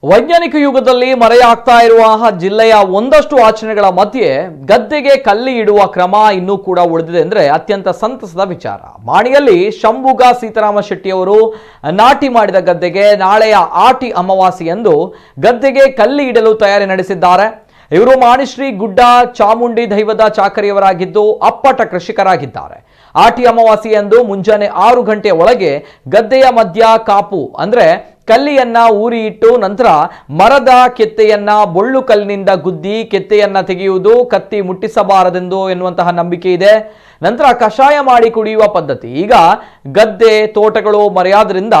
ವೈಜ್ಞಾನಿಕ ಯುಗದಲ್ಲಿ ಮರೆಯಾಗ್ತಾ ಇರುವ ಜಿಲ್ಲೆಯ ಒಂದಷ್ಟು ಆಚರಣೆಗಳ ಮಧ್ಯೆ ಗದ್ದೆಗೆ ಕಲ್ಲಿ ಇಡುವ ಕ್ರಮ ಇನ್ನೂ ಕೂಡ ಉಳಿದಿದೆ ಅಂದ್ರೆ ಅತ್ಯಂತ ಸಂತಸದ ವಿಚಾರ. ಮಾಣಿಯಲ್ಲಿ ಶಂಭುಗ ಸೀತಾರಾಮ ಶೆಟ್ಟಿಯವರು ನಾಟಿ ಮಾಡಿದ ಗದ್ದೆಗೆ ನಾಳೆಯ ಆಟಿ ಅಮಾವಾಸ್ಯೆಯಂದು ಗದ್ದೆಗೆ ಕಲ್ಲಿ ಇಡಲು ತಯಾರಿ ನಡೆಸಿದ್ದಾರೆ. ಇವರು ಮಾಣಿಶ್ರೀ ಗುಡ್ಡ ಚಾಮುಂಡಿ ದೈವದ ಚಾಕರಿಯವರಾಗಿದ್ದು ಅಪ್ಪಟ ಕೃಷಿಕರಾಗಿದ್ದಾರೆ. ಆಟಿ ಅಮಾವಾಸ್ಯೆಯಂದು ಮುಂಜಾನೆ 6 ಗಂಟೆಯ ಒಳಗೆ ಗದ್ದೆಯ ಮಧ್ಯ ಕಾಪು ಅಂದ್ರೆ ಕಲ್ಲಿಯನ್ನ ಊರಿ ಇಟ್ಟು ನಂತರ ಮರದ ಕೆತ್ತೆಯನ್ನ ಬೊಳ್ಳು ಕಲ್ಲಿನಿಂದ ಗುದ್ದಿ ಕೆತ್ತೆಯನ್ನ ತೆಗೆಯುವುದು, ಕತ್ತಿ ಮುಟ್ಟಿಸಬಾರದೆಂದು ಎನ್ನುವಂತಹ ನಂಬಿಕೆ ಇದೆ. ನಂತರ ಕಷಾಯ ಮಾಡಿ ಕುಡಿಯುವ ಪದ್ಧತಿ. ಈಗ ಗದ್ದೆ ತೋಟಗಳು ಮರೆಯಾದ್ರಿಂದ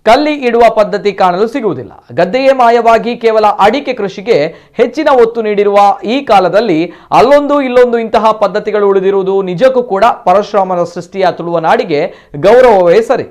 ಕಲ್ಲಿ ಇಡುವ ಪದ್ಧತಿ ಕಾಣಲು ಸಿಗುವುದಿಲ್ಲ. ಗದ್ದೆಯೇ ಮಾಯವಾಗಿ ಕೇವಲ ಅಡಿಕೆ ಕೃಷಿಗೆ ಹೆಚ್ಚಿನ ಒತ್ತು ನೀಡಿರುವ ಈ ಕಾಲದಲ್ಲಿ ಅಲ್ಲೊಂದು ಇಲ್ಲೊಂದು ಇಂತಹ ಪದ್ಧತಿಗಳು ಉಳಿದಿರುವುದು ನಿಜಕ್ಕೂ ಕೂಡ ಪರಶುರಾಮನ ಸೃಷ್ಟಿಯ ತುಳುವ ನಾಡಿಗೆ ಗೌರವವೇ ಸರಿ.